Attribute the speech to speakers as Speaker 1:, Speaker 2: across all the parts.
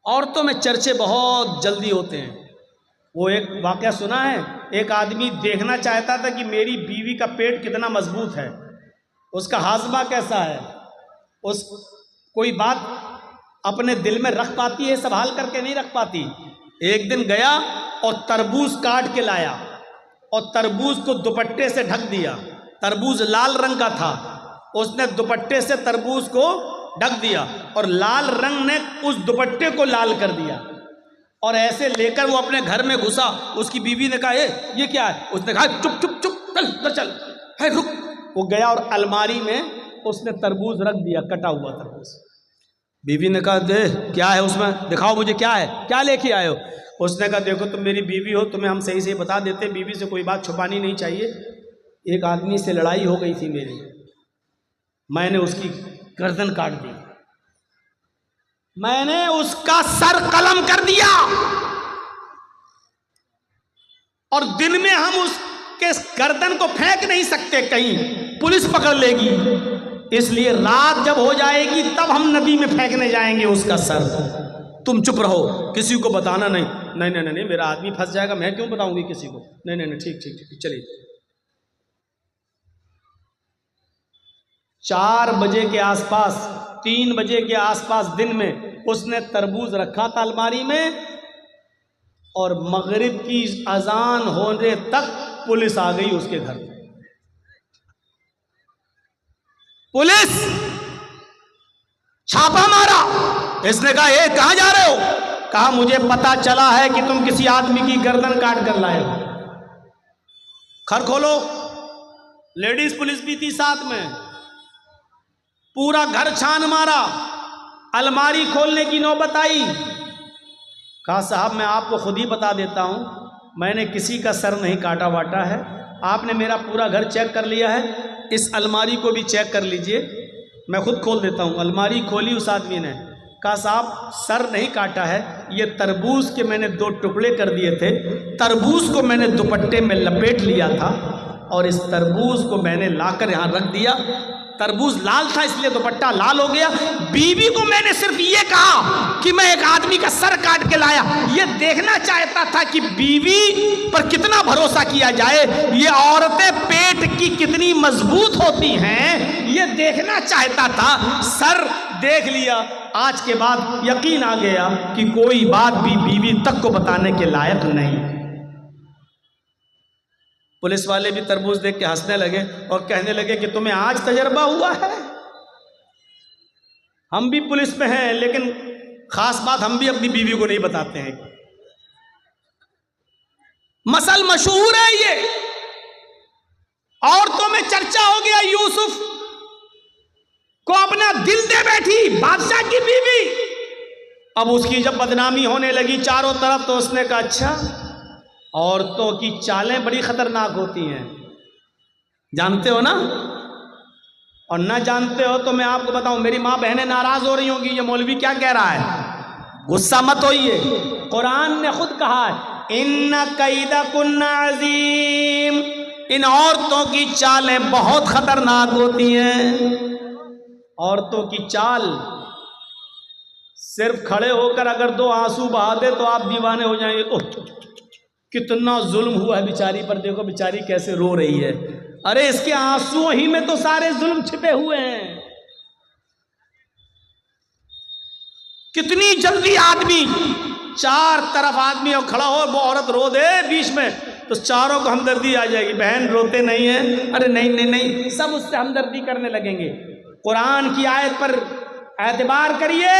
Speaker 1: عورتوں میں چرچے بہت جلدی ہوتے ہیں. وہ ایک واقعہ سنا ہے، ایک آدمی دیکھنا چاہتا تھا کہ میری بیوی کا پیٹ کتنا مضبوط ہے، اس کا ہاضمہ کیسا ہے، اس کوئی بات اپنے دل میں رکھ پاتی ہے، سنبھال کر کے نہیں رکھ پاتی. ایک دن گیا اور تربوز کاٹ کے لایا اور تربوز کو دوپٹے سے ڈھک دیا. تربوز لال رنگ کا تھا، اس نے دوپٹے سے تربوز کو ڈھک دیا اور لال رنگ نے اس دوپٹے کو لال کر دیا. اور ایسے لے کر وہ اپنے گھر میں گھسا. اس کی بیوی نے کہا یہ کیا ہے؟ اس نے کہا چپ چپ چپ چل رک. وہ گیا اور الماری میں اس نے تربوز رکھ دیا، کٹا ہوا تربوز. بیوی نے کہا دے کیا ہے اس میں، دکھاؤ مجھے کیا ہے، کیا لے کے آئے ہو؟ اس نے کہا دیکھو تم میری بیوی ہو، تمہیں ہم صحیح سے بتا دیتے، بیوی سے کوئی بات چھپانی نہیں چاہیے. ایک آدمی سے لڑائی ہو گئی تھی میری، میں نے اس کی گردن کاٹ دی، میں نے اس کا سر قلم کر دیا، اور دن میں ہم اس کے گردن کو پھینک نہیں سکتے، کہیں پولیس پکڑ لے گی، اس لیے رات جب ہو جائے گی تب ہم ندی میں پھینکنے جائیں گے اس کا سر. تم چپ رہو، کسی کو بتانا نہیں. نہیں میرا آدمی پھنس جائے گا، میں کیوں بتاؤں گی کسی کو. نہیں ٹھیک چلیے. 4 بجے کے آس پاس 3 بجے کے آس پاس دن میں اس نے تربوز رکھا تھا الماری میں، اور مغرب کی اذان ہونے تک پولیس آ گئی اس کے گھر. پولیس چھاپا مارا. اس نے کہا اے کہاں جا رہے ہو؟ کہا مجھے پتا چلا ہے کہ تم کسی آدمی کی گردن کاٹ کر لائے ہو. گھر کھولو. لیڈیز پولیس بھی تھی ساتھ میں. پورا گھر چھان مارا، الماری کھولنے کی نوبت آئی. کہا صاحب میں آپ کو خود ہی بتا دیتا ہوں، میں نے کسی کا سر نہیں کاٹا واٹا ہے، آپ نے میرا پورا گھر چیک کر لیا ہے، اس الماری کو بھی چیک کر لیجئے، میں خود کھول دیتا ہوں. الماری کھولی اس آدمی نے. کہا صاحب سر نہیں کاٹا ہے، یہ تربوز کے میں نے 2 ٹکڑے کر دیے تھے، تربوز کو میں نے دوپٹے میں لپیٹ لیا تھا اور اس تربوز کو میں نے لا کر یہاں رکھ دیا. تربوز لال تھا اس لیے دوپٹہ لال ہو گیا. بیوی کو میں نے صرف یہ کہا کہ میں ایک آدمی کا سر کاٹ کے لایا. یہ دیکھنا چاہتا تھا کہ بیوی پر کتنا بھروسہ کیا جائے، یہ عورتیں پیٹ کی کتنی مضبوط ہوتی ہیں، یہ دیکھنا چاہتا تھا. سر دیکھ لیا. آج کے بعد یقین آ گیا کہ کوئی بات بھی بیوی تک کو بتانے کے لائق نہیں. پولیس والے بھی تربوز دیکھ کے ہنسنے لگے اور کہنے لگے کہ تمہیں آج تجربہ ہوا ہے. ہم بھی پولیس میں ہیں لیکن خاص بات ہم بھی اپنی بیوی کو نہیں بتاتے ہیں. مسل مشہور ہے یہ، عورتوں میں چرچا ہو گیا. یوسف کو اپنا دل دے بیٹھی بادشاہ کی بیوی. اب اس کی جب بدنامی ہونے لگی چاروں طرف تو اس نے کہا اچھا عورتوں کی چالیں بڑی خطرناک ہوتی ہیں، جانتے ہو نا؟ اور نہ جانتے ہو تو میں آپ کو بتاؤں، میری ماں بہنیں ناراض ہو رہی ہوں گی یہ مولوی کیا کہہ رہا ہے، غصہ مت ہوئیے. قرآن نے خود کہا ہے ان کیدکن عظیم، ان عورتوں کی چالیں بہت خطرناک ہوتی ہیں. عورتوں کی چال صرف کھڑے ہو کر اگر 2 آنسو بہا دے تو آپ دیوانے ہو جائیں گے. کتنا ظلم ہوا ہے بیچاری پر، دیکھو بیچاری کیسے رو رہی ہے. ارے اس کے آنسو ہی میں تو سارے ظلم چھپے ہوئے ہیں. کتنی جلدی آدمی 4 طرف آدمی اور کھڑا ہو، وہ عورت رو دے بیچ میں تو چاروں کو ہمدردی آ جائے گی. بہن روتے نہیں ہیں، ارے نہیں سب اس سے ہمدردی کرنے لگیں گے. قرآن کی آیت پر اعتبار کریے.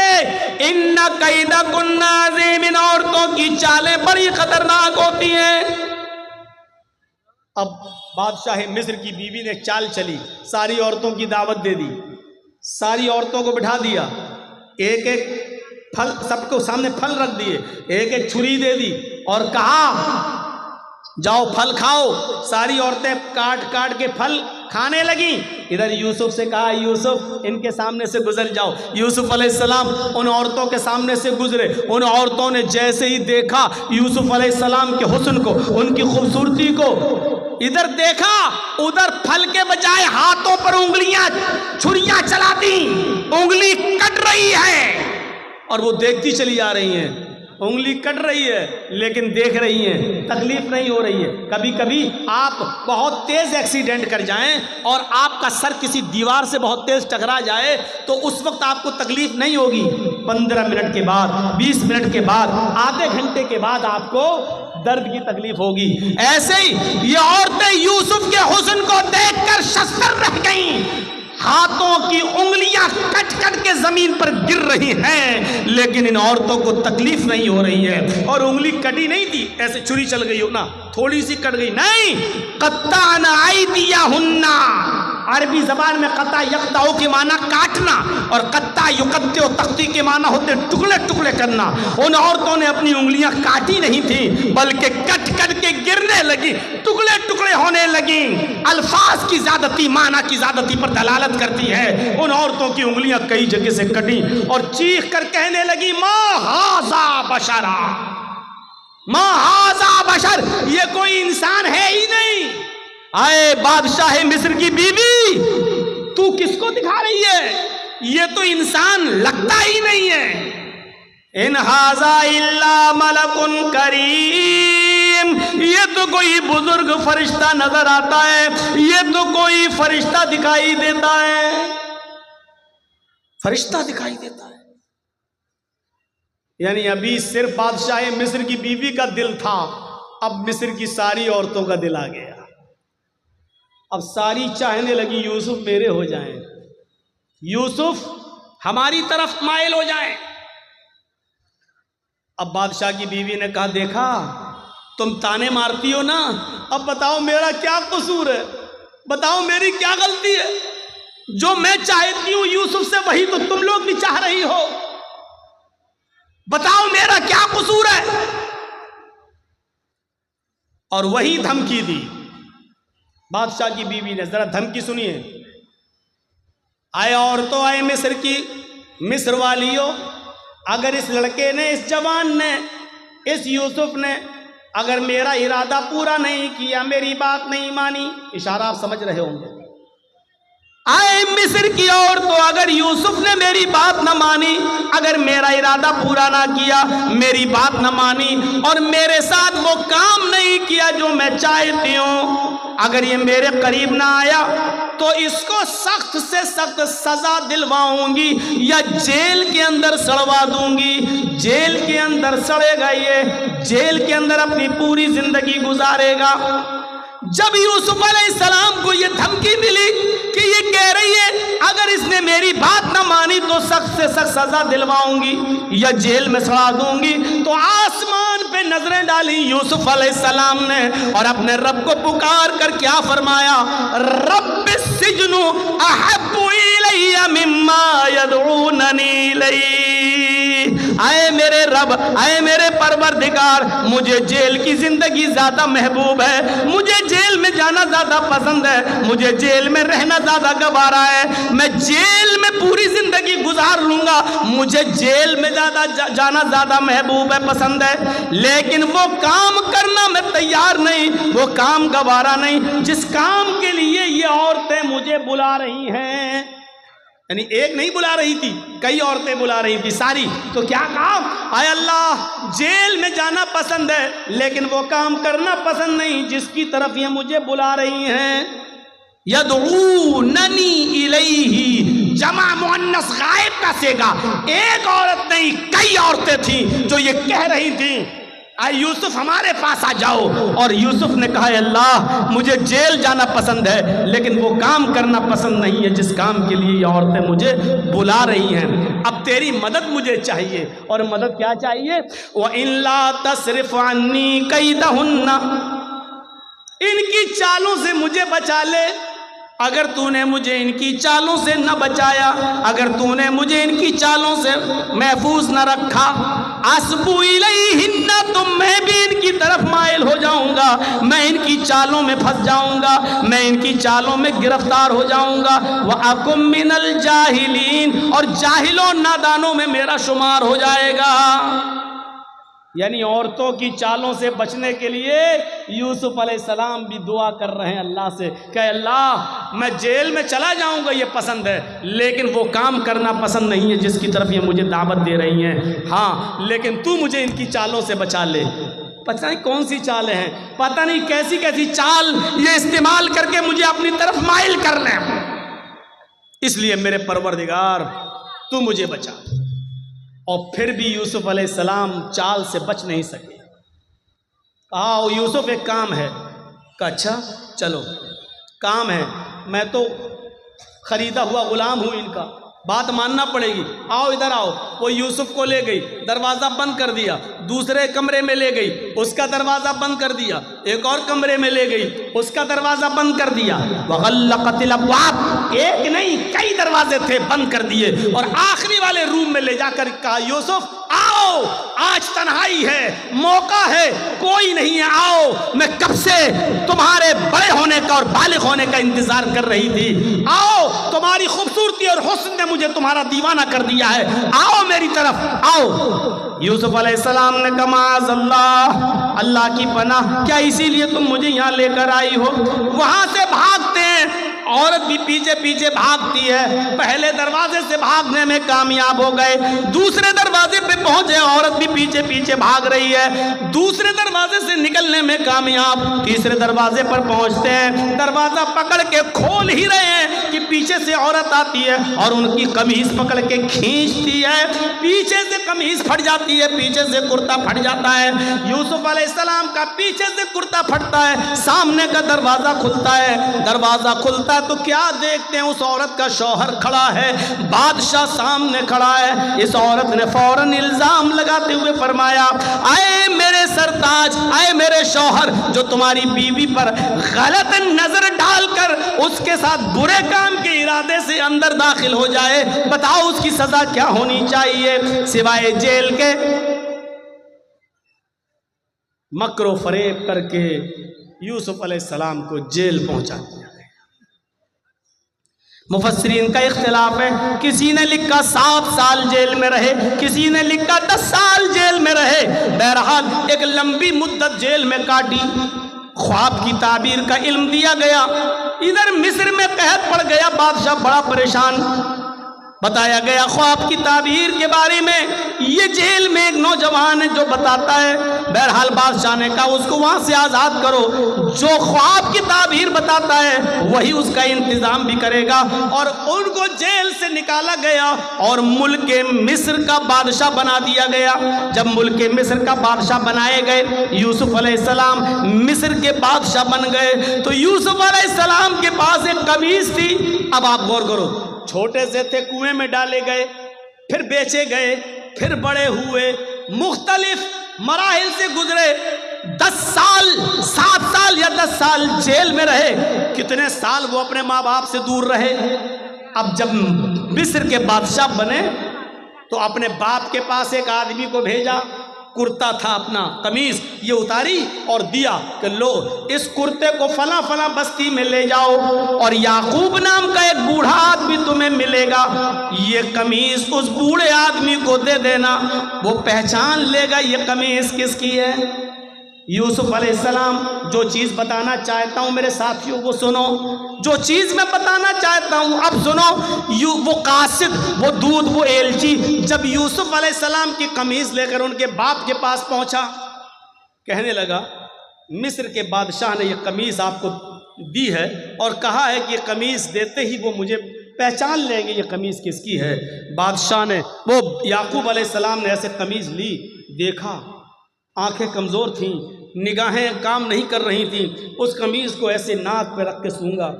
Speaker 1: ان کیدکن عظیم، ان عورتوں کی چالیں بڑی خطرناک ہوتی ہیں. اب بادشاہ مصر کی بیوی نے چال چلی، ساری عورتوں کی دعوت دے دی، ساری عورتوں کو بٹھا دیا، ایک ایک پھل سب کو سامنے پھل رکھ دیے، ایک ایک چھری دے دی اور کہا جاؤ پھل کھاؤ. ساری عورتیں کاٹ کاٹ کے پھل کھانے لگیں. ادھر یوسف سے کہا یوسف ان کے سامنے سے گزر جاؤ. یوسف علیہ السلام ان عورتوں کے سامنے سے گزرے. ان عورتوں نے جیسے ہی دیکھا یوسف علیہ السلام کے حسن کو، ان کی خوبصورتی کو، ادھر دیکھا ادھر پھل کے بجائے ہاتھوں پر انگلیاں چھریاں چلا دی، انگلی کٹ رہی ہے. اور وہ دیکھتی چلی آ رہی ہیں، انگلی کٹ رہی ہے لیکن دیکھ رہی ہیں، تکلیف نہیں ہو رہی ہے۔ کبھی کبھی آپ بہت تیز ایکسیڈنٹ کر جائیں اور آپ کا سر کسی دیوار سے بہت تیز ٹکرا جائے تو اس وقت آپ کو تکلیف نہیں ہوگی، 15 منٹ کے بعد، 20 منٹ کے بعد، آدھے گھنٹے کے بعد آپ کو درد کی تکلیف ہوگی۔ ایسے ہی یہ عورتیں یوسف کے حسن کو دیکھ کر شستر رہ گئیں، ہاتھوں کی انگلیاں کٹ کٹ کے زمین پر گر رہی ہیں، لیکن ان عورتوں کو تکلیف نہیں ہو رہی ہے۔ اور انگلی کٹی نہیں تھی ایسے چھری چل گئی ہو نا، تھوڑی سی کٹ گئی، نہیں، قطعن ایدیہن، عربی زبان میں قطع یقطع کے معنی کاٹنا اور قطع یقطع تختی کے معنی ہوتے ٹکڑے ٹکڑے کرنا۔ ان عورتوں نے اپنی انگلیاں کاٹی نہیں تھیں بلکہ کٹ کٹ کے گرنے لگی، ٹکڑے ٹکڑے ہونے لگی۔ الفاظ کی زیادتی معنی کی زیادتی پر دلالت کرتی ہے۔ ان عورتوں کی انگلیاں کئی جگہ سے کٹی اور چیخ کر کہنے لگی ما ھذا بشرا، ما ھذا بشر، یہ کوئی انسان ہے ہی نہیں۔ آئے بادشاہ مصر کی بیوی، تو کس کو دکھا رہی ہے؟ یہ تو انسان لگتا ہی نہیں ہے۔ ان ھذا الا ملک کریم، یہ تو کوئی بزرگ فرشتہ نظر آتا ہے، یہ تو کوئی فرشتہ دکھائی دیتا ہے، فرشتہ دکھائی دیتا ہے۔ یعنی ابھی صرف بادشاہ مصر کی بیوی کا دل تھا، اب مصر کی ساری عورتوں کا دل آ گیا۔ اب ساری چاہنے لگی یوسف میرے ہو جائیں، یوسف ہماری طرف مائل ہو جائیں۔ اب بادشاہ کی بیوی نے کہا دیکھا تم تانے مارتی ہو نا، اب بتاؤ میرا کیا قصور ہے، بتاؤ میری کیا غلطی ہے؟ جو میں چاہتی ہوں یوسف سے وہی تو تم لوگ بھی چاہ رہی ہو، بتاؤ میرا کیا قصور ہے؟ اور وہی دھمکی دی بادشاہ کی بیوی نے۔ ذرا دھمکی سنیے۔ آئے عورتوں، آئے مصر کی، مصر والیوں، اگر اس لڑکے نے، اس جوان نے، اس یوسف نے اگر میرا ارادہ پورا نہیں کیا، میری بات نہیں مانی، اشارہ آپ سمجھ رہے ہوں گے، آئے مصر کی عورتوں، اگر یوسف نے میری بات نہ مانی، اگر میرا ارادہ پورا نہ کیا، میری بات نہ مانی اور میرے ساتھ وہ کام نہیں کیا جو میں چاہتی ہوں، اگر یہ میرے قریب نہ آیا تو اس کو سخت سے سخت سزا دلواؤں گی یا جیل کے اندر سڑوا دوں گی۔ جیل کے اندر سڑے گا، یہ جیل کے اندر اپنی پوری زندگی گزارے گا۔ جب یوسف علیہ السلام کو یہ دھمکی ملی کہ یہ کہہ رہی ہے اگر اس نے میری بات نہ مانی تو سخت سے سخت سزا دلواؤں گی یا جیل میں سڑا دوں گی، تو آسمان پہ نظریں ڈالی یوسف علیہ السلام نے اور اپنے رب کو پکار کر کیا فرمایا؟ رب السجن احب الی مما یدعوننی الیہ، اے میرے رب، اے میرے پروردگار، مجھے جیل کی زندگی زیادہ محبوب ہے، مجھے جیل میں جانا زیادہ پسند ہے، مجھے جیل میں رہنا زیادہ گوارا ہے، میں جیل میں پوری زندگی گزار لوں گا، مجھے جیل میں جانا زیادہ محبوب ہے، پسند ہے، لیکن وہ کام کرنا میں تیار نہیں، وہ کام گوارا نہیں جس کام کے لیے یہ عورتیں مجھے بلا رہی ہیں۔ یعنی ایک نہیں بلا رہی تھی، کئی عورتیں بلا رہی تھی ساری، تو کیا کہا؟ اے اللہ، جیل میں جانا پسند ہے لیکن وہ کام کرنا پسند نہیں جس کی طرف یہ مجھے بلا رہی ہیں۔ یدعوننی الیہ، جمع مؤنث غائب کا صیغہ، ایک عورت نہیں کئی عورتیں تھیں جو یہ کہہ رہی تھیں اے یوسف ہمارے پاس آ جاؤ، اور یوسف نے کہا اے اللہ مجھے جیل جانا پسند ہے لیکن وہ کام کرنا پسند نہیں ہے جس کام کے لیے یہ عورتیں مجھے بلا رہی ہیں، اب تیری مدد مجھے چاہیے۔ اور مدد کیا چاہیے؟ وَإِن لَا تَصْرِفْ عَنِّي كَيْدَهُنَّ، ان کی چالوں سے مجھے بچا لے، اگر تو نے مجھے ان کی چالوں سے نہ بچایا، اگر تو نے مجھے ان کی چالوں سے محفوظ نہ رکھا، اَسْبُ إِلَيْهِنَّ، تو میں بھی ان کی طرف مائل ہو جاؤں گا، میں ان کی چالوں میں پھنس جاؤں گا، میں ان کی چالوں میں گرفتار ہو جاؤں گا، وَأَكُن مِّنَ الْجَاهِلِينَ، اور جاہلوں نادانوں میں میرا شمار ہو جائے گا۔ یعنی عورتوں کی چالوں سے بچنے کے لیے یوسف علیہ السلام بھی دعا کر رہے ہیں اللہ سے کہ اللہ میں جیل میں چلا جاؤں گا یہ پسند ہے، لیکن وہ کام کرنا پسند نہیں ہے جس کی طرف یہ مجھے دعوت دے رہی ہیں، ہاں لیکن تو مجھے ان کی چالوں سے بچا لے۔ پتہ نہیں کون سی چالیں ہیں، پتہ نہیں کیسی کیسی چال یہ استعمال کر کے مجھے اپنی طرف مائل کر لیں، اس لیے میرے پروردگار تو مجھے بچا۔ اور پھر بھی یوسف علیہ السلام چال سے بچ نہیں سکے۔ آؤ یوسف ایک کام ہے، کہ اچھا چلو کام ہے، میں تو خریدا ہوا غلام ہوں ان کا، بات ماننا پڑے گی، آؤ ادھر آؤ۔ وہ یوسف کو لے گئی، دروازہ بند کر دیا، دوسرے کمرے میں لے گئی، اس کا دروازہ بند کر دیا، ایک اور کمرے میں لے گئی، اس کا دروازہ بند کر دیا، وغلقت الابواب، ایک نہیں کئی دروازے تھے بند کر دیے، اور آخری والے روم میں لے جا کر کہا یوسف آؤ آج تنہائی ہے، موقع ہے، کوئی نہیں ہے، آؤ میں کب سے تمہارے بڑے ہونے کا اور بالغ ہونے کا انتظار کر رہی تھی، آؤ تمہاری خوبصورتی اور حسن نے مجھے تمہارا دیوانہ کر دیا ہے، آؤ میری طرف آؤ۔ یوسف علیہ السلام نے کہا معاذ اللہ، اللہ کی پناہ، کیا اسی لیے تم مجھے یہاں لے کر آئی ہو؟ وہاں سے بھاگتے ہیں، عورت بھی پیچھے پیچھے بھاگتی ہے، پہلے دروازے سے بھاگنے میں کامیاب ہو گئے، دوسرے دروازے پہ پہنچے، عورت بھی پیچھے پیچھے بھاگ رہی ہے، دوسرے دروازے سے نکلنے میں کامیاب، تیسرے دروازے پر پہنچتے ہیں، دروازہ پکڑ کے کھول ہی رہے ہیں کہ پیچھے سے عورت آتی ہے اور ان کی قمیص پکڑ کے کھینچتی ہے، پیچھے سے قمیص پھٹ جاتی ہے، پیچھے سے کرتا پھٹ جاتا ہے، یوسف علیہ السلام کا پیچھے سے کرتا پھٹتا ہے، سامنے کا دروازہ کھلتا ہے، دروازہ کھلتا تو کیا دیکھتے ہیں، اس عورت کا شوہر کھڑا ہے، بادشاہ سامنے کھڑا ہے۔ اس عورت نے فوراً الزام لگاتے ہوئے فرمایا اے میرے سرتاج، اے میرے شوہر، جو تمہاری بیوی پر غلط نظر ڈال کر اس کے ساتھ برے کام کے ارادے سے اندر داخل ہو جائے، بتاؤ اس کی سزا کیا ہونی چاہیے سوائے جیل کے؟ مکر و فریب کر کے یوسف علیہ السلام کو جیل پہنچا دیا۔ مفسرین کا اختلاف ہے، کسی نے لکھا 7 سال جیل میں رہے، کسی نے لکھا 10 سال جیل میں رہے، بہرحال ایک لمبی مدت جیل میں کاٹی، خواب کی تعبیر کا علم دیا گیا، ادھر مصر میں قحط پڑ گیا، بادشاہ بڑا پریشان، بتایا گیا خواب کی تعبیر کے بارے میں، یہ جیل میں ایک نوجوان ہے جو بتاتا ہے، بہرحال بادشاہ نے کہا اس کو وہاں سے آزاد کرو، جو خواب کی تعبیر بتاتا ہے وہی اس کا انتظام بھی کرے گا، اور ان کو جیل سے نکالا گیا اور ملک مصر کا بادشاہ بنا دیا گیا۔ جب ملک مصر کا بادشاہ بنائے گئے، یوسف علیہ السلام مصر کے بادشاہ بن گئے، تو یوسف علیہ السلام کے پاس ایک قمیص تھی، اب آپ غور کرو، چھوٹے سے تھے کنویں میں ڈالے گئے، پھر بیچے گئے، پھر بڑے ہوئے، مختلف مراحل سے گزرے، 10 سال 7 سال یا 10 سال جیل میں رہے، کتنے سال وہ اپنے ماں باپ سے دور رہے۔ اب جب مصر کے بادشاہ بنے تو اپنے باپ کے پاس ایک آدمی کو بھیجا، کرتا تھا اپنا، قمیص یہ اتاری اور دیا کہ لو اس کرتے کو فلاں فلاں بستی میں لے جاؤ، اور یعقوب نام کا ایک بوڑھا آدمی تمہیں ملے گا، یہ قمیص اس بوڑھے آدمی کو دے دینا، وہ پہچان لے گا یہ قمیص کس کی ہے۔ یوسف علیہ السلام جو چیز بتانا چاہتا ہوں میرے ساتھیوں کو سنو، جو چیز میں بتانا چاہتا ہوں اب سنو، وہ قاصد، وہ دودھ، وہ ایلچی جب یوسف علیہ السلام کی قمیص لے کر ان کے باپ کے پاس پہنچا، کہنے لگا مصر کے بادشاہ نے یہ قمیص آپ کو دی ہے اور کہا ہے کہ یہ قمیص دیتے ہی وہ مجھے پہچان لیں گے یہ قمیص کس کی ہے۔ بادشاہ نے، وہ یعقوب علیہ السلام نے ایسے قمیص لی، دیکھا، آنکھیں کمزور تھیں، نگاہیں کام نہیں کر رہی تھیں، اس قمیص کو ایسے ناک پہ رکھ کے سونگا،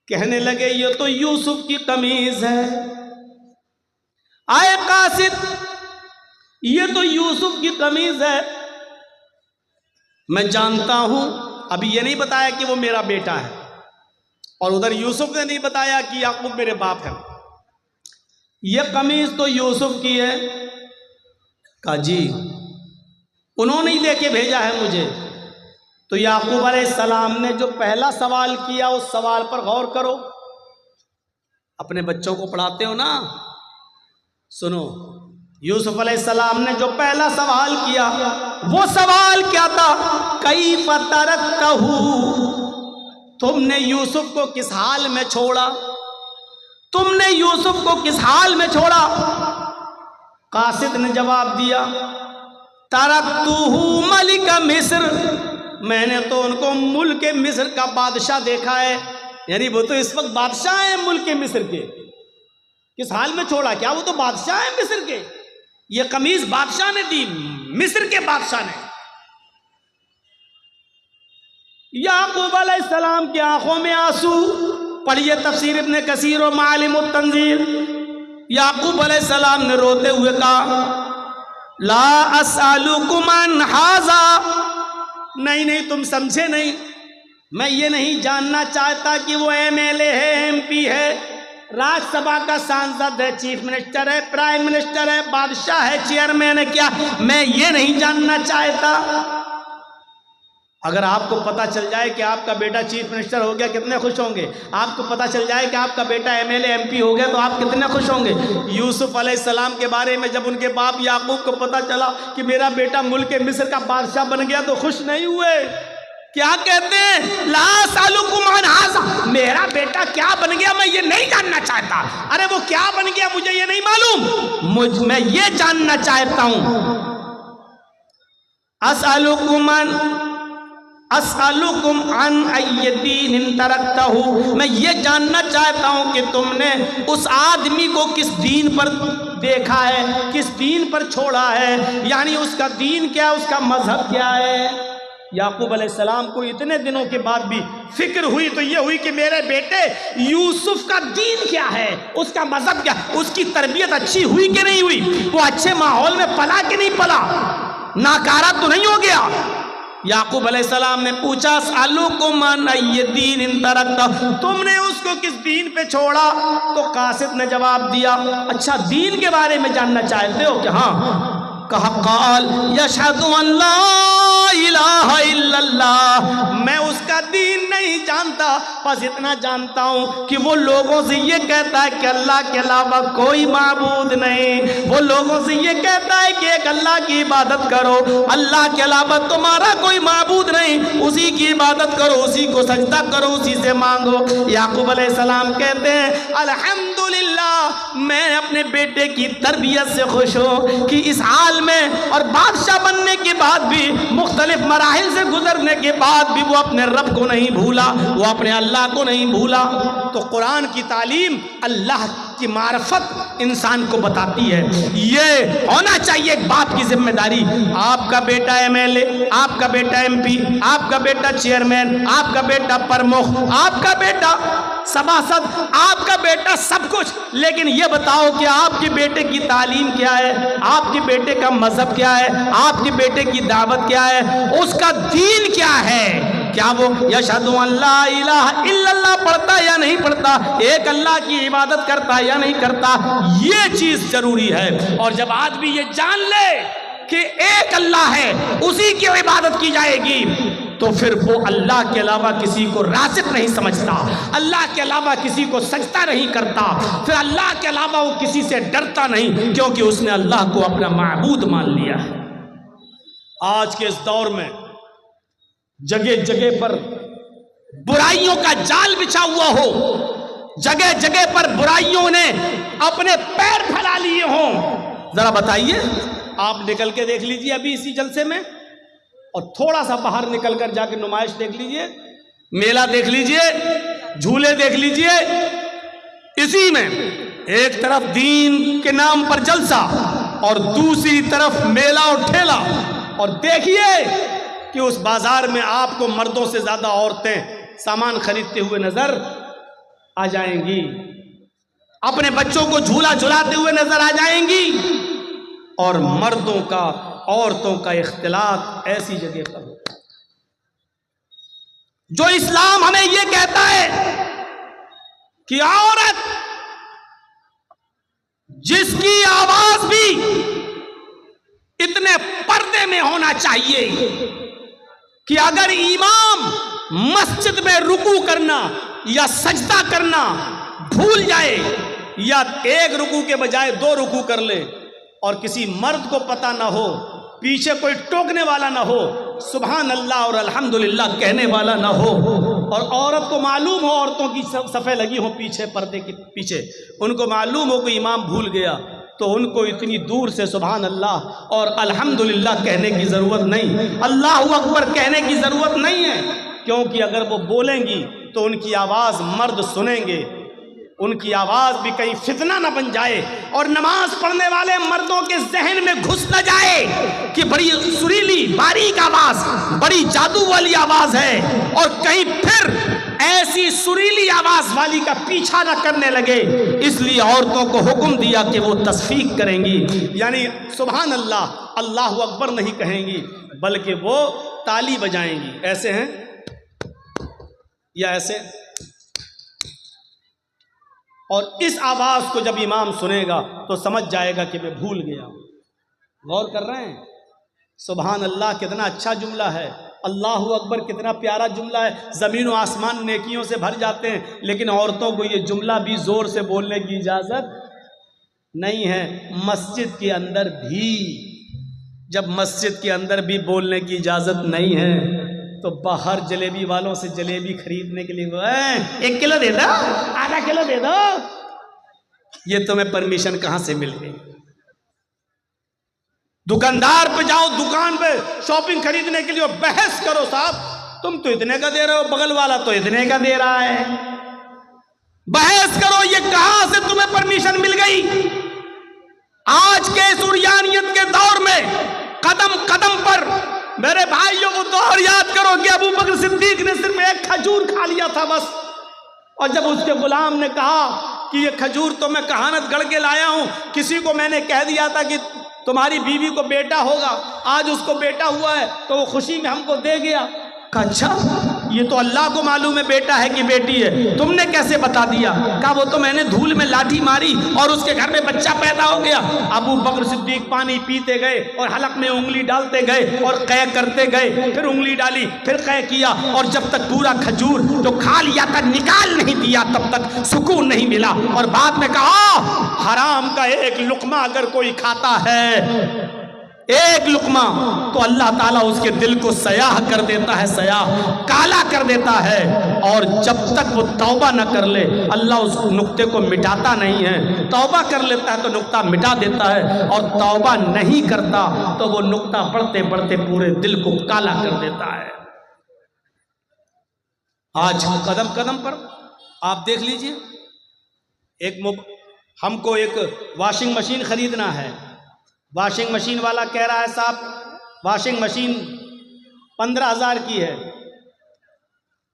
Speaker 1: کہنے لگے یہ تو یوسف کی قمیص ہے، آئے قاصد یہ تو یوسف کی قمیص ہے، میں جانتا ہوں، ابھی یہ نہیں بتایا کہ وہ میرا بیٹا ہے، اور ادھر یوسف نے نہیں بتایا کہ یعقوب میرے باپ ہے، یہ قمیص تو یوسف کی ہے۔ کہا جی انہوں نے لے کے بھیجا ہے مجھے۔ تو یعقوب علیہ السلام نے جو پہلا سوال کیا اس سوال پر غور کرو، اپنے بچوں کو پڑھاتے ہو نا، سنو، یوسف علیہ السلام نے جو پہلا سوال کیا وہ سوال کیا تھا؟ کیف ترکتہ، تم نے یوسف کو کس حال میں چھوڑا؟ تم نے یوسف کو کس حال میں چھوڑا؟ قاصد نے جواب دیا ترکتہ ملک مصر، میں نے تو ان کو ملک مصر کا بادشاہ دیکھا ہے، یعنی وہ تو اس وقت بادشاہ ہیں ملک مصر کے۔ کس حال میں چھوڑا؟ کیا وہ تو بادشاہ ہیں مصر کے؟ یہ قمیض بادشاہ نے دی، مصر کے بادشاہ نے۔ یعقوب علیہ السلام کی آنکھوں میں آنسو، پڑھیے تفسیر ابن کثیر و معالم التنزیل۔ یعقوب علیہ السلام نے روتے ہوئے کہا لا اسألکم عن ھذا، نہیں تم سمجھے نہیں، میں یہ نہیں جاننا چاہتا کہ وہ ایم ایل اے ہے، ایم پی ہے، راج سبھا کا سانسد ہے، چیف منسٹر ہے، پرائم منسٹر ہے، بادشاہ ہے، چیئرمین ہے، کیا میں یہ نہیں جاننا چاہتا؟ اگر آپ کو پتا چل جائے کہ آپ کا بیٹا چیف منسٹر ہو گیا کتنے خوش ہوں گے؟ آپ کو پتا چل جائے کہ آپ کا بیٹا M L A M P ہو گیا تو آپ کتنے خوش ہوں گے؟ یوسف علیہ السلام کے بارے میں جب ان کے باپ یعقوب کو پتا چلا کہ میرا بیٹا ملک مصر کا بادشاہ بن گیا تو خوش نہیں ہوئے۔ کیا کہتے ہیں؟ لا اسألکم عن ھذا، میرا بیٹا کیا بن گیا میں یہ نہیں جاننا چاہتا۔ ارے وہ کیا بن گیا مجھے یہ نہیں معلوم، میں یہ جاننا چاہتا ہوں۔ اسألکم عن ای دین ترکتہ، میں یہ جاننا چاہتا ہوں کہ تم نے اس آدمی کو کس دین پر دیکھا ہے، کس دین پر چھوڑا ہے، یعنی اس کا دین کیا ہے، اس کا مذہب کیا ہے۔ یعقوب علیہ السلام کو اتنے دنوں کے بعد بھی فکر ہوئی تو یہ ہوئی کہ میرے بیٹے یوسف کا دین کیا ہے، اس کا مذہب کیا، اس کی تربیت اچھی ہوئی کہ نہیں ہوئی، وہ اچھے ماحول میں پلا کہ نہیں پلا، ناکارہ تو نہیں ہو گیا۔ یعقوب علیہ السلام نے پوچھا اسألکم عن ای دین ترکتہ، تم نے اس کو کس دین پہ چھوڑا؟ تو قاصد نے جواب دیا اچھا دین کے بارے میں جاننا چاہتے ہو کہ ہاں؟ کہا قال یشہد ان لا الہ الا اللہ، میں اس کا دین نہیں جانتا، بس اتنا جانتا ہوں کہ وہ لوگوں سے یہ کہتا ہے کہ اللہ کے علاوہ کوئی معبود نہیں، وہ لوگوں سے یہ کہتا ہے کہ ایک اللہ کی عبادت کرو، اللہ کے علاوہ تمہارا کوئی معبود نہیں، اسی کی عبادت کرو، اسی کو سجدہ کرو، اسی سے مانگو۔ یعقوب علیہ السلام کہتے ہیں الحمدللہ، میں اپنے بیٹے کی تربیت سے خوش ہوں کہ اس حال میں اور بادشاہ بننے کے بعد بھی، مختلف مراحل سے گزرنے کے بعد بھی وہ اپنے رب کو نہیں بھولا، وہ اپنے اللہ کو نہیں بھولا۔ تو قرآن کی تعلیم اللہ کی معرفت انسان کو بتاتی ہے، یہ ہونا چاہیے ایک باپ کی ذمہ داری۔ آپ کا بیٹا ایم ایل اے، آپ کا بیٹا ایم پی، آپ کا بیٹا چیئرمین، آپ کا بیٹا پرمکھ، آپ کا بیٹا سباسد، آپ کا بیٹا سب کچھ، لیکن یہ بتاؤ کہ آپ کے بیٹے کی تعلیم کیا ہے، آپ کے بیٹے کا مذہب کیا ہے، آپ کے بیٹے کی دعوت کیا ہے، اس کا دین کیا ہے؟ کیا وہ یشہد ان لا الہ الا اللہ پڑھتا یا نہیں پڑھتا، ایک اللہ کی عبادت کرتا یا نہیں کرتا، یہ چیز ضروری ہے۔ اور جب آدمی یہ جان لے کہ ایک اللہ ہے، اسی کی عبادت کی جائے گی، تو پھر وہ اللہ کے علاوہ کسی کو رازق نہیں سمجھتا، اللہ کے علاوہ کسی کو سجدہ نہیں کرتا، پھر اللہ کے علاوہ وہ کسی سے ڈرتا نہیں، کیونکہ اس نے اللہ کو اپنا معبود مان لیا ہے۔ آج کے اس دور میں جگہ جگہ پر برائیوں کا جال بچھا ہوا ہو، جگہ جگہ پر برائیوں نے اپنے پیر پھیلا لیے ہوں، ذرا بتائیے، آپ نکل کے دیکھ لیجئے ابھی اسی جلسے میں، اور تھوڑا سا باہر نکل کر جا کے نمائش دیکھ لیجئے، میلہ دیکھ لیجئے، جھولے دیکھ لیجئے، اسی میں ایک طرف دین کے نام پر جلسہ اور دوسری طرف میلہ اور ٹھیلا، اور دیکھیے کہ اس بازار میں آپ کو مردوں سے زیادہ عورتیں سامان خریدتے ہوئے نظر آ جائیں گی، اپنے بچوں کو جھولا جھلاتے ہوئے نظر آ جائیں گی، اور مردوں کا عورتوں کا اختلاط ایسی جگہ پر ہوتا ہے۔ جو اسلام ہمیں یہ کہتا ہے کہ عورت جس کی آواز بھی اتنے پردے میں ہونا چاہیے کہ اگر امام مسجد میں رکوع کرنا یا سجدہ کرنا بھول جائے، یا ایک رکوع کے بجائے 2 رکوع کر لے اور کسی مرد کو پتہ نہ ہو، پیچھے کوئی ٹوکنے والا نہ ہو، سبحان اللہ اور الحمدللہ کہنے والا نہ ہو، اور عورت کو معلوم ہو، عورتوں کی صفیں لگی ہوں پیچھے پردے کے پیچھے، ان کو معلوم ہو کہ امام بھول گیا، تو ان کو اتنی دور سے سبحان اللہ اور الحمدللہ کہنے کی ضرورت نہیں، اللہ اکبر کہنے کی ضرورت نہیں ہے، کیونکہ اگر وہ بولیں گی تو ان کی آواز مرد سنیں گے، ان کی آواز بھی کہیں فتنہ نہ بن جائے اور نماز پڑھنے والے مردوں کے ذہن میں گھس نہ جائے کہ بڑی سریلی باریک آواز، بڑی جادو والی آواز ہے، اور کہیں پھر ایسی سریلی آواز والی کا پیچھا نہ کرنے لگے، اس لیے عورتوں کو حکم دیا کہ وہ تصفیق کریں گی، یعنی سبحان اللہ اللہ اکبر نہیں کہیں گی، بلکہ وہ تالی بجائیں گی، ایسے ہیں یا ایسے، اور اس آواز کو جب امام سنے گا تو سمجھ جائے گا کہ میں بھول گیا۔ غور کر رہے ہیں؟ سبحان اللہ کتنا اچھا جملہ ہے، اللہ اکبر کتنا پیارا جملہ ہے، زمین و آسمان نیکیوں سے بھر جاتے ہیں، لیکن عورتوں کو یہ جملہ بھی زور سے بولنے کی اجازت نہیں ہے، مسجد کے اندر بھی، جب مسجد کے اندر بھی بولنے کی اجازت نہیں ہے تو باہر جلیبی والوں سے جلیبی خریدنے کے لیے 1 کلو دے دو، آدھا کلو دے دو، یہ تمہیں پرمیشن کہاں سے مل گئی؟ دکاندار پہ جاؤ، دکان پہ شاپنگ خریدنے کے لیے اور بحث کرو، صاحب تم تو اتنے کا دے رہے ہو، بغل والا تو اتنے کا دے رہا ہے، بحث کرو یہ کہاں سے تمہیں پرمیشن مل گئی؟ آج کے سریانیت کے دور میں قدم قدم پر میرے بھائیوں وہ دور یاد کرو کہ ابو بکر صدیق نے صرف 1 کھجور کھا لیا تھا بس، اور جب اس کے غلام نے کہا کہ یہ کھجور تو میں کہانت گڑھ کے لایا ہوں، کسی کو میں نے کہہ دیا تھا کہ تمہاری بیوی کو بیٹا ہوگا، آج اس کو بیٹا ہوا ہے تو وہ خوشی میں ہم کو دے گیا، کہا اچھا یہ تو اللہ کو معلوم ہے بیٹا ہے کہ بیٹی ہے، تم نے کیسے بتا دیا؟ کہا وہ تو میں نے دھول میں لاٹھی ماری اور اس کے گھر میں بچہ پیدا ہو گیا۔ ابو بکر صدیق پانی پیتے گئے اور حلق میں انگلی ڈالتے گئے اور قے کرتے گئے، پھر انگلی ڈالی، پھر قے کیا، اور جب تک پورا کھجور جو کھا لیا تھا نکال نہیں دیا تب تک سکون نہیں ملا، اور بعد میں کہا حرام کا 1 لقمہ اگر کوئی کھاتا ہے، 1 لقمہ، تو اللہ تعالیٰ اس کے دل کو سیاہ کر دیتا ہے، سیاہ کالا کر دیتا ہے، اور جب تک وہ توبہ نہ کر لے اللہ اس نقطے کو مٹاتا نہیں ہے، توبہ کر لیتا ہے تو نقطہ مٹا دیتا ہے، اور توبہ نہیں کرتا تو وہ نقطہ بڑھتے بڑھتے پورے دل کو کالا کر دیتا ہے۔ آج قدم قدم پر آپ دیکھ لیجئے، ہم کو ایک واشنگ مشین خریدنا ہے، واشنگ مشین والا کہہ رہا ہے صاحب واشنگ مشین 15,000 کی ہے،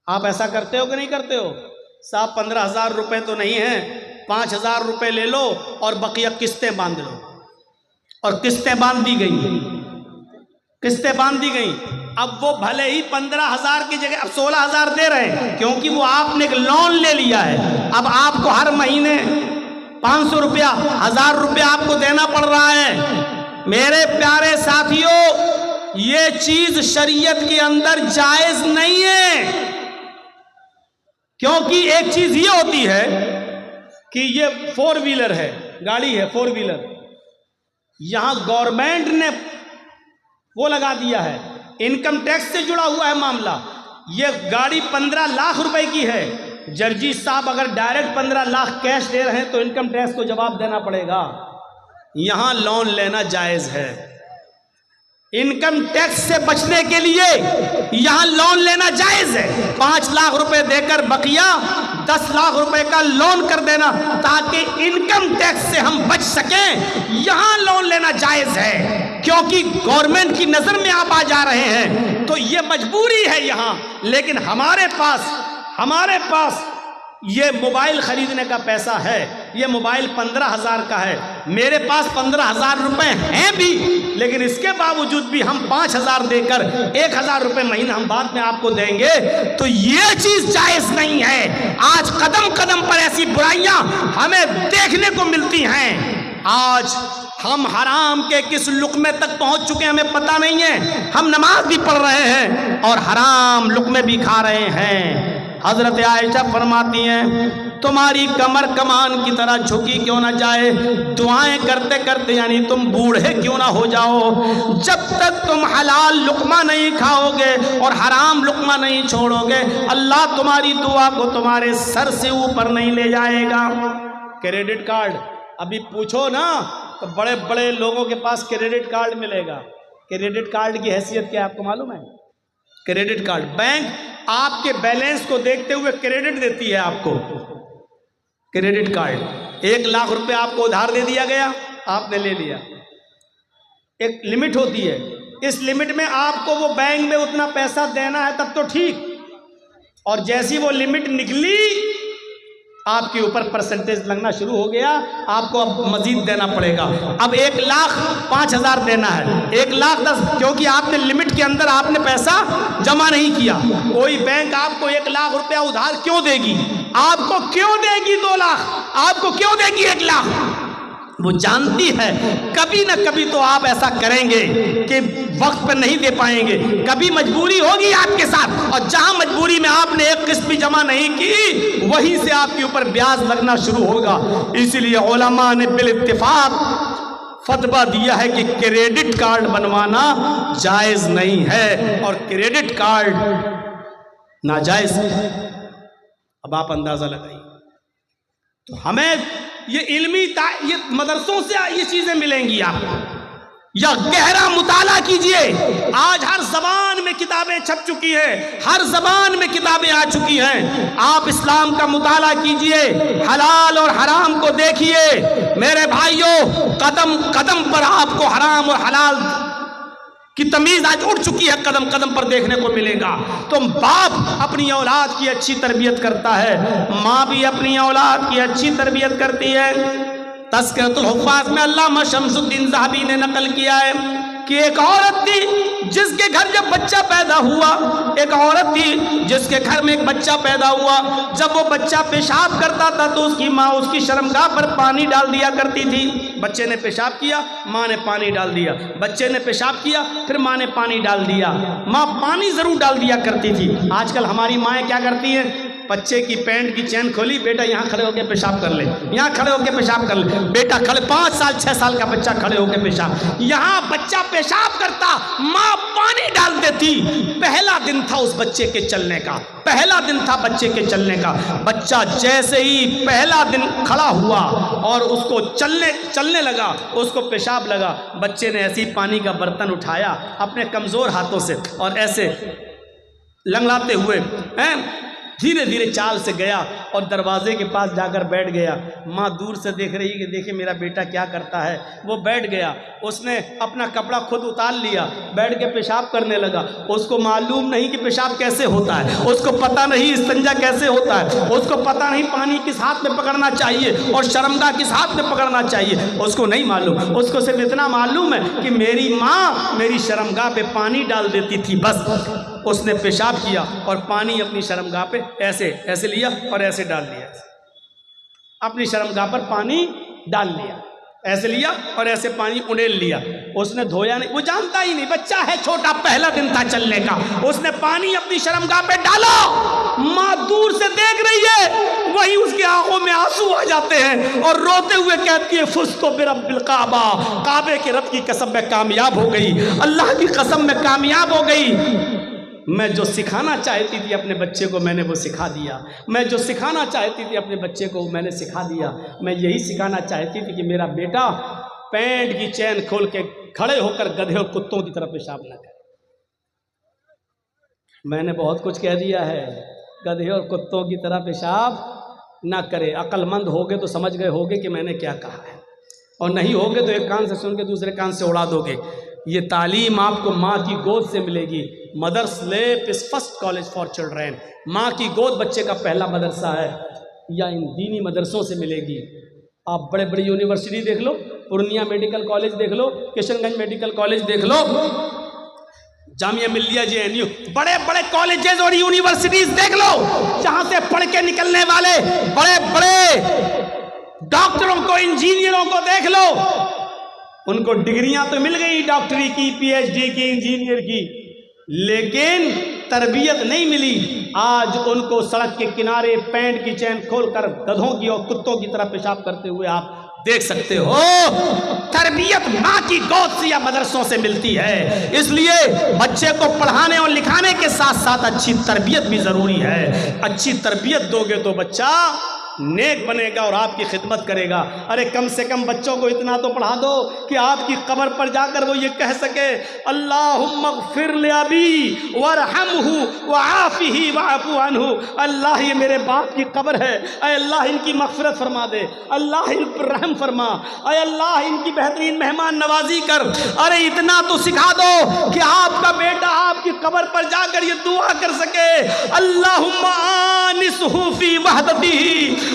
Speaker 1: آپ ایسا کرتے ہو کہ نہیں کرتے ہو؟ صاحب 15,000 روپے تو نہیں ہیں، 5,000 روپے لے لو اور بقیہ قسطیں باندھ لو، اور قسطیں باندھ دی گئی، قسطیں باندھ دی گئی، اب وہ بھلے ہی 15,000 کی جگہ اب 16,000 دے رہے ہیں، کیونکہ وہ آپ نے ایک لون لے لیا ہے، اب آپ کو ہر مہینے 500 روپیہ 1,000 روپیہ آپ کو دینا پڑ رہا ہے۔ میرے پیارے ساتھیوں یہ چیز شریعت کے اندر جائز نہیں ہے، کیونکہ ایک چیز یہ ہوتی ہے کہ یہ 4 ویلر ہے، گاڑی ہے 4 ویلر، یہاں گورنمنٹ نے وہ لگا دیا ہے، انکم ٹیکس سے جڑا ہوا ہے معاملہ، یہ گاڑی 15 لاکھ روپے کی ہے، جرجی صاحب اگر ڈائریکٹ 15 لاکھ کیش دے رہے ہیں تو انکم ٹیکس کو جواب دینا پڑے گا، یہاں لون لینا جائز ہے، انکم ٹیکس سے بچنے کے لیے یہاں لون لینا جائز ہے، 5 لاکھ روپے دے کر بقیہ 10 لاکھ روپے کا لون کر دینا تاکہ انکم ٹیکس سے ہم بچ سکیں، یہاں لون لینا جائز ہے، کیونکہ گورنمنٹ کی نظر میں آپ آ جا رہے ہیں تو یہ مجبوری ہے یہاں، لیکن ہمارے پاس یہ موبائل خریدنے کا پیسہ ہے، یہ موبائل 15,000 کا ہے، میرے پاس 15,000 روپے ہیں بھی، لیکن اس کے باوجود بھی ہم 5,000 دے کر 1,000 روپے مہینہ ہم بعد میں آپ کو دیں گے، تو یہ چیز جائز نہیں ہے۔ آج قدم قدم پر ایسی برائیاں ہمیں دیکھنے کو ملتی ہیں، آج ہم حرام کے کس لقمے تک پہنچ چکے ہمیں پتہ نہیں ہے، ہم نماز بھی پڑھ رہے ہیں اور حرام لقمے بھی کھا رہے ہیں۔ حضرت عائشہ فرماتی ہیں تمہاری کمر کمان کی طرح جھکی کیوں نہ جائے، دعائیں کرتے کرتے یعنی تم بوڑھے کیوں نہ ہو جاؤ، جب تک تم حلال لقمہ نہیں کھاؤ گے اور حرام لقمہ نہیں چھوڑو گے، اللہ تمہاری دعا کو تمہارے سر سے اوپر نہیں لے جائے گا۔ کریڈٹ کارڈ ابھی پوچھو نا تو بڑے بڑے لوگوں کے پاس کریڈٹ کارڈ ملے گا۔ کریڈٹ کارڈ کی حیثیت کیا آپ کو معلوم ہے؟ کریڈٹ کارڈ، بینک آپ کے بیلنس کو دیکھتے ہوئے کریڈٹ دیتی ہے آپ کو۔ کریڈٹ کارڈ 1 لاکھ روپے آپ کو ادھار دے دیا گیا، آپ نے لے لیا، ایک لمٹ ہوتی ہے، اس لمٹ میں آپ کو وہ بینک میں اتنا پیسہ دینا ہے تب تو ٹھیک، اور جیسی وہ لمٹ نکلی آپ کے اوپر پرسنٹیج لگنا شروع ہو گیا، آپ کو اب مزید دینا پڑے گا۔ اب 1,05,000 دینا ہے، 1,10,000، کیونکہ آپ نے لمٹ کے اندر آپ نے پیسہ جمع نہیں کیا۔ کوئی بینک آپ کو 1 لاکھ روپیہ ادھار کیوں دے گی؟ آپ کو کیوں دے گی 2 لاکھ؟ آپ کو کیوں دے گی 1 لاکھ؟ وہ جانتی ہے کبھی نہ کبھی تو آپ ایسا کریں گے کہ وقت پر نہیں دے پائیں گے، کبھی مجبوری ہوگی آپ کے ساتھ، اور جہاں مجبوری میں آپ نے ایک قسط بھی جمع نہیں کی وہیں سے آپ کے اوپر بیاج لگنا شروع ہوگا۔ اسی لیے علماء نے بالاتفاق فتویٰ دیا ہے کہ کریڈٹ کارڈ بنوانا جائز نہیں ہے، اور کریڈٹ کارڈ ناجائز ہے۔ اب آپ اندازہ لگائیے، تو ہمیں یہ علمی یہ مدرسوں سے یہ چیزیں ملیں گی آپ کو، یا گہرا مطالعہ کیجئے۔ آج ہر زبان میں کتابیں چھپ چکی ہیں، ہر زبان میں کتابیں آ چکی ہیں، آپ اسلام کا مطالعہ کیجئے، حلال اور حرام کو دیکھیے۔ میرے بھائیوں، قدم قدم پر آپ کو حرام اور حلال کی تمیز آج اٹھ چکی ہے، قدم قدم پر دیکھنے کو ملے گا۔ تو باپ اپنی اولاد کی اچھی تربیت کرتا ہے، ماں بھی اپنی اولاد کی اچھی تربیت کرتی ہے۔ تذکرۃ الحفاظ میں علامہ شمس الدین ذہبی نے نقل کیا ہے کہ ایک عورت تھی جس کے گھر جب بچہ پیدا ہوا، ایک عورت تھی جس کے گھر میں ایک بچہ پیدا ہوا، جب وہ بچہ پیشاب کرتا تھا تو اس کی ماں اس کی شرمگاہ پر پانی ڈال دیا کرتی تھی۔ بچے نے پیشاب کیا، ماں نے پانی ڈال دیا، بچے نے پیشاب کیا، پھر ماں نے پانی ڈال دیا، ماں پانی ضرور ڈال دیا کرتی تھی۔ آج کل ہماری مائیں کیا کرتی ہیں؟ بچے کی پینٹ کی چین کھولی، بیٹا یہاں کھڑے ہو کے پیشاب کر لے، یہاں کھڑے ہو کے پیشاب کر لے، بیٹا کھڑے 5 سال 6 سال کا بچہ کھڑے ہو کے پیشاب، یہاں بچہ پیشاب کرتا، ماں پانی ڈال دیتی۔ پہلا دن تھا اس بچے کے چلنے کا، پہلا دن تھا بچے کے چلنے کا۔ بچہ جیسے ہی پہلا دن کھڑا ہوا اور اس کو چلنے لگا، اس کو پیشاب لگا، بچے نے ایسی پانی کا برتن اٹھایا اپنے کمزور ہاتھوں سے اور ایسے لنگڑاتے ہوئے دھیرے دھیرے چال سے گیا اور دروازے کے پاس جا کر بیٹھ گیا۔ ماں دور سے دیکھ رہی کہ دیکھے میرا بیٹا کیا کرتا ہے، وہ بیٹھ گیا، اس نے اپنا کپڑا خود اتار لیا، بیٹھ کے پیشاب کرنے لگا۔ اس کو معلوم نہیں کہ پیشاب کیسے ہوتا ہے، اس کو پتہ نہیں استنجا کیسے ہوتا ہے، اس کو پتہ نہیں پانی کس ہاتھ میں پکڑنا چاہیے اور شرمگاہ کس ہاتھ میں پکڑنا چاہیے، اس کو نہیں معلوم۔ اس کو صرف اتنا معلوم ہے کہ میری ماں میری شرمگاہ پہ پانی ڈال دیتی تھی، بس۔ اس نے پیشاب کیا اور پانی اپنی شرمگاہ پہ ایسے لیا اور ایسے ڈال دیا، اپنی شرمگاہ پر پانی ڈال لیا، ایسے لیا اور ایسے پانی انڈیل لیا۔ اس نے دھویا نہیں، وہ جانتا ہی نہیں، بچہ ہے چھوٹا، پہلا دن تھا چلنے کا۔ اس نے پانی اپنی شرمگاہ پہ ڈالا، ماں دور سے دیکھ رہی ہے، وہی اس کی آنکھوں میں آنسو آ جاتے ہیں اور روتے ہوئے کہتی ہے فزت برب الکعبہ، کعبے کے رب کی قسم میں کامیاب ہو گئی، اللہ کی قسم میں کامیاب ہو گئی۔ میں جو سکھانا چاہتی تھی اپنے بچے کو میں نے وہ سکھا دیا، میں جو سکھانا چاہتی تھی اپنے بچے کو میں نے سکھا دیا۔ میں یہی سکھانا چاہتی تھی کہ میرا بیٹا پینٹ کی چین کھول کے کھڑے ہو کر گدھے اور کتوں کی طرف پیشاب نہ کرے۔ میں نے بہت کچھ کہہ دیا ہے، گدھے اور کتوں کی طرح پیشاب نہ کرے۔ عقل مند ہوگے تو سمجھ گئے ہوگے کہ میں نے کیا کہا ہے، اور نہیں ہوگے تو ایک کان سے سن کے دوسرے کان سے اڑا دو گے۔ یہ تعلیم آپ کو ماں کی گود سے ملے گی۔ مدرس لیپ از فرسٹ کالج فار چلڈرین، ماں کی گود بچے کا پہلا مدرسہ ہے، یا ان دینی مدرسوں سے ملے گی۔ آپ بڑے بڑی یونیورسٹی دیکھ لو، پورنیہ میڈیکل کالج دیکھ لو، کشن گنج میڈیکل کالج دیکھ لو، جامعہ ملیہ JNU، بڑے بڑے کالجز اور یونیورسٹیز دیکھ لو، جہاں سے پڑھ کے نکلنے والے بڑے بڑے ڈاکٹروں کو، انجینئروں کو دیکھ لو۔ ان کو ڈگریاں تو مل گئی، ڈاکٹری کی، PhD کی، انجینئر کی، لیکن تربیت نہیں ملی، آج ان کو سڑک کے کنارے پینٹ کی چین کھول کر گدھوں کی اور کتوں کی طرح پیشاب کرتے ہوئے آپ دیکھ سکتے ہو۔ تربیت ماں کی گود سے یا مدرسوں سے ملتی ہے، اس لیے بچے کو پڑھانے اور لکھانے کے ساتھ ساتھ اچھی تربیت بھی ضروری ہے۔ اچھی تربیت دو گے تو بچہ نیک بنے گا اور آپ کی خدمت کرے گا۔ ارے کم سے کم بچوں کو اتنا تو پڑھا دو کہ آپ کی قبر پر جا کر وہ یہ کہہ سکے اللہم اغفر لأبی وارحمہ وعافہ واعف عنہ۔ اللہ یہ میرے باپ کی قبر ہے، اے اللہ ان کی مغفرت فرما دے، اللہ ان پر رحم فرما، اے اللہ ان کی بہترین مہمان نوازی کر۔ ارے اتنا تو سکھا دو کہ آپ کا بیٹا آپ کی قبر پر جا کر یہ دعا کر سکے اللہم آنسہ فی وحدتہ،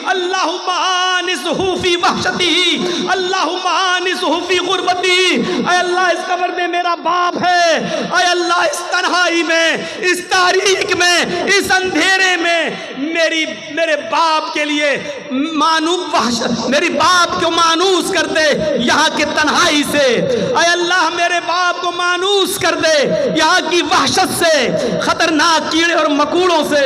Speaker 1: اللہم آنسہ فی وحشتہ، اللہم آنسہ فی غربتہ۔ اے اللہ اس قبر میں میرا باپ ہے، اے اللہ اس تنہائی میں، اس تاریک میں، اس اندھیرے میں میرے باپ کے لیے میری باپ کو مانوس کر دے یہاں کے تنہائی سے، اے اللہ میرے باپ کو مانوس کر دے یہاں کی وحشت سے، خطرناک کیڑے اور مکوڑوں سے۔